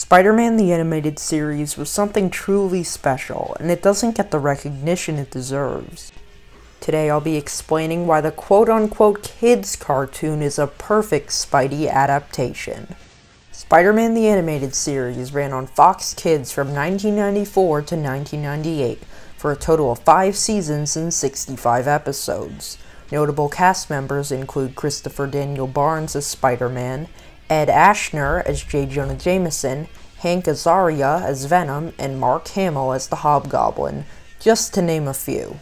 Spider-Man the Animated Series was something truly special, and it doesn't get the recognition it deserves. Today I'll be explaining why the quote-unquote kids cartoon is a perfect Spidey adaptation. Spider-Man the Animated Series ran on Fox Kids from 1994 to 1998, for a total of 5 seasons and 65 episodes. Notable cast members include Christopher Daniel Barnes as Spider-Man, Ed Asner as J. Jonah Jameson, Hank Azaria as Venom, and Mark Hamill as the Hobgoblin, just to name a few.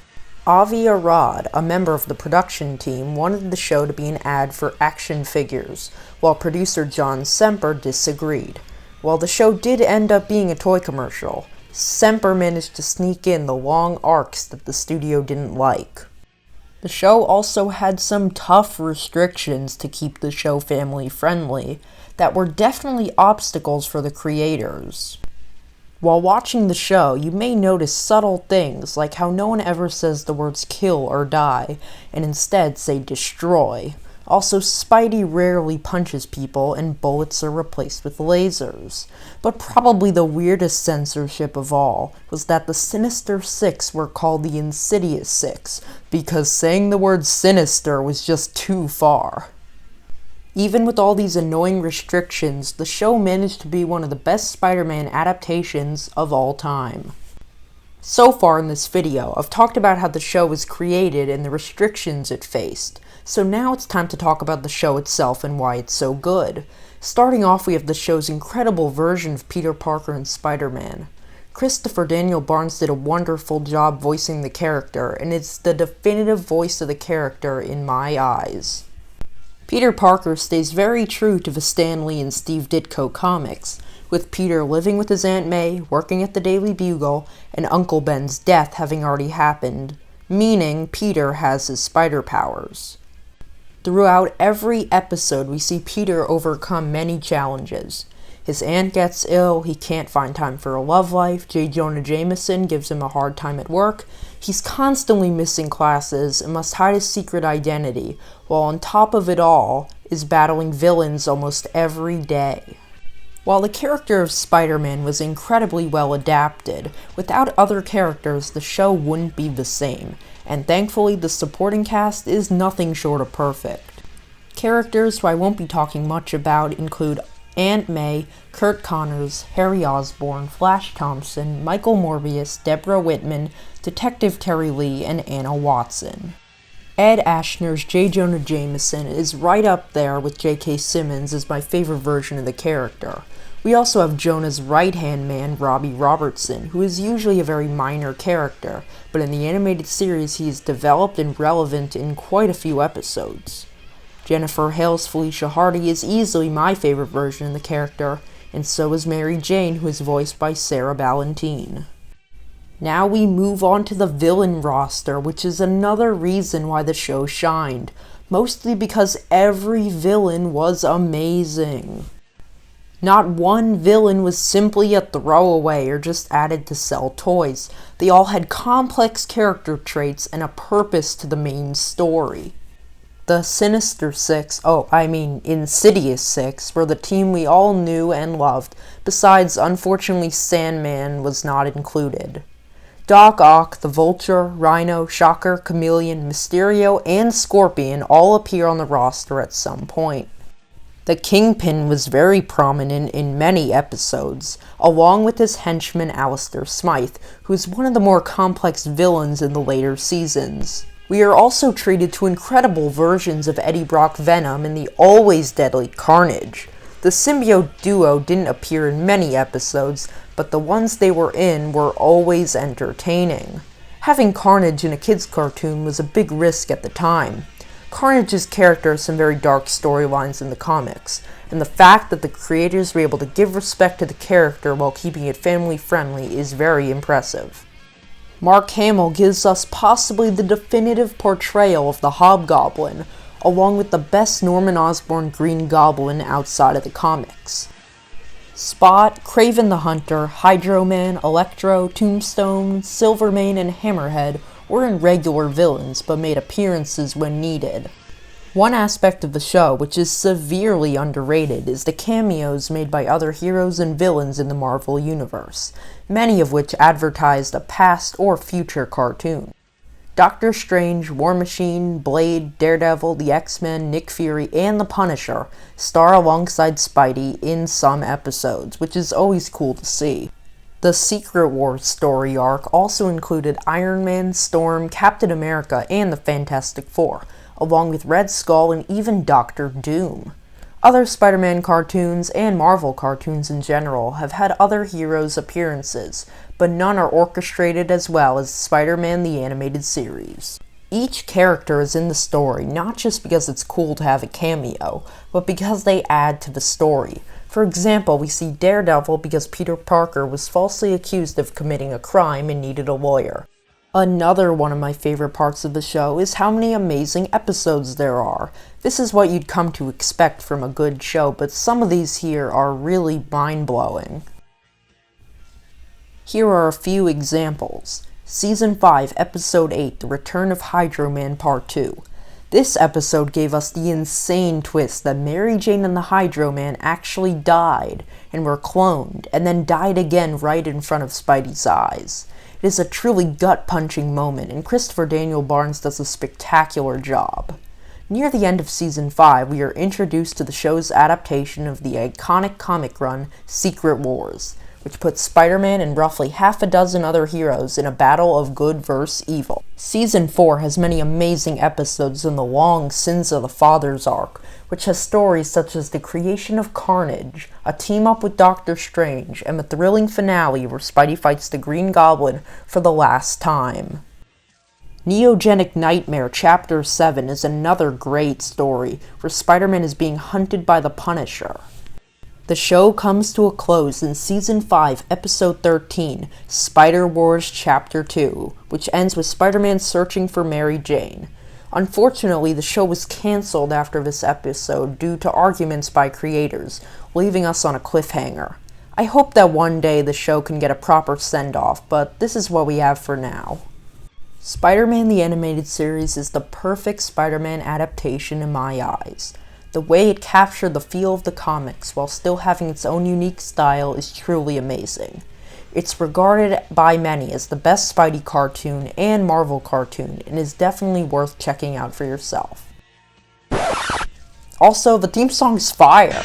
Avi Arad, a member of the production team, wanted the show to be an ad for action figures, while producer John Semper disagreed. While the show did end up being a toy commercial, Semper managed to sneak in the long arcs that the studio didn't like. The show also had some tough restrictions to keep the show family-friendly that were definitely obstacles for the creators. While watching the show, you may notice subtle things like how no one ever says the words kill or die, and instead say destroy. Also, Spidey rarely punches people, and bullets are replaced with lasers. But probably the weirdest censorship of all was that the Sinister Six were called the Insidious Six, because saying the word sinister was just too far. Even with all these annoying restrictions, the show managed to be one of the best Spider-Man adaptations of all time. So far in this video, I've talked about how the show was created and the restrictions it faced. So now it's time to talk about the show itself and why it's so good. Starting off, we have the show's incredible version of Peter Parker and Spider-Man. Christopher Daniel Barnes did a wonderful job voicing the character, and it's the definitive voice of the character in my eyes. Peter Parker stays very true to the Stan Lee and Steve Ditko comics, with Peter living with his Aunt May, working at the Daily Bugle, and Uncle Ben's death having already happened, meaning Peter has his spider powers. Throughout every episode, we see Peter overcome many challenges. His aunt gets ill, he can't find time for a love life, J. Jonah Jameson gives him a hard time at work, he's constantly missing classes and must hide his secret identity, while on top of it all, is battling villains almost every day. While the character of Spider-Man was incredibly well adapted, without other characters the show wouldn't be the same, and thankfully the supporting cast is nothing short of perfect. Characters who I won't be talking much about include Aunt May, Curt Connors, Harry Osborn, Flash Thompson, Michael Morbius, Deborah Whitman, Detective Terry Lee, and Anna Watson. Ed Asner's J. Jonah Jameson is right up there with J.K. Simmons as my favorite version of the character. We also have Jonah's right-hand man, Robbie Robertson, who is usually a very minor character, but in the animated series he is developed and relevant in quite a few episodes. Jennifer Hale's Felicia Hardy is easily my favorite version of the character, and so is Mary Jane, who is voiced by Sarah Ballantine. Now we move on to the villain roster, which is another reason why the show shined, mostly because every villain was amazing. Not one villain was simply a throwaway or just added to sell toys. They all had complex character traits and a purpose to the main story. The Sinister Six, Insidious Six, were the team we all knew and loved, besides, unfortunately, Sandman was not included. Doc Ock, the Vulture, Rhino, Shocker, Chameleon, Mysterio, and Scorpion all appear on the roster at some point. The Kingpin was very prominent in many episodes, along with his henchman Alistair Smythe, who is one of the more complex villains in the later seasons. We are also treated to incredible versions of Eddie Brock Venom and the always deadly Carnage. The symbiote duo didn't appear in many episodes, but the ones they were in were always entertaining. Having Carnage in a kids' cartoon was a big risk at the time. Carnage's character has some very dark storylines in the comics, and the fact that the creators were able to give respect to the character while keeping it family-friendly is very impressive. Mark Hamill gives us possibly the definitive portrayal of the Hobgoblin, along with the best Norman Osborn Green Goblin outside of the comics. Spot, Kraven the Hunter, Hydro Man, Electro, Tombstone, Silvermane, and Hammerhead were regular villains, but made appearances when needed. One aspect of the show which is severely underrated is the cameos made by other heroes and villains in the Marvel Universe, many of which advertised a past or future cartoon. Doctor Strange, War Machine, Blade, Daredevil, the X-Men, Nick Fury, and the Punisher star alongside Spidey in some episodes, which is always cool to see. The Secret Wars story arc also included Iron Man, Storm, Captain America, and the Fantastic Four, along with Red Skull and even Doctor Doom. Other Spider-Man cartoons, and Marvel cartoons in general, have had other heroes' appearances, but none are orchestrated as well as Spider-Man the Animated Series. Each character is in the story not just because it's cool to have a cameo, but because they add to the story. For example, we see Daredevil because Peter Parker was falsely accused of committing a crime and needed a lawyer. Another one of my favorite parts of the show is how many amazing episodes there are. This is what you'd come to expect from a good show, but some of these here are really mind-blowing. Here are a few examples. Season 5, Episode 8, The Return of Hydro Man Part 2. This episode gave us the insane twist that Mary Jane and the Hydro Man actually died and were cloned, and then died again right in front of Spidey's eyes. It is a truly gut-punching moment, and Christopher Daniel Barnes does a spectacular job. Near the end of Season 5, we are introduced to the show's adaptation of the iconic comic run, Secret Wars, which puts Spider-Man and roughly half a dozen other heroes in a battle of good versus evil. Season 4 has many amazing episodes in the long Sins of the Fathers arc, which has stories such as the creation of Carnage, a team-up with Doctor Strange, and the thrilling finale where Spidey fights the Green Goblin for the last time. Neogenic Nightmare Chapter 7 is another great story, where Spider-Man is being hunted by the Punisher. The show comes to a close in Season 5, Episode 13, Spider-Wars Chapter 2, which ends with Spider-Man searching for Mary Jane. Unfortunately, the show was cancelled after this episode due to arguments by creators, leaving us on a cliffhanger. I hope that one day the show can get a proper send-off, but this is what we have for now. Spider-Man the Animated Series is the perfect Spider-Man adaptation in my eyes. The way it captured the feel of the comics while still having its own unique style is truly amazing. It's regarded by many as the best Spidey cartoon and Marvel cartoon, and is definitely worth checking out for yourself. Also, the theme song is fire!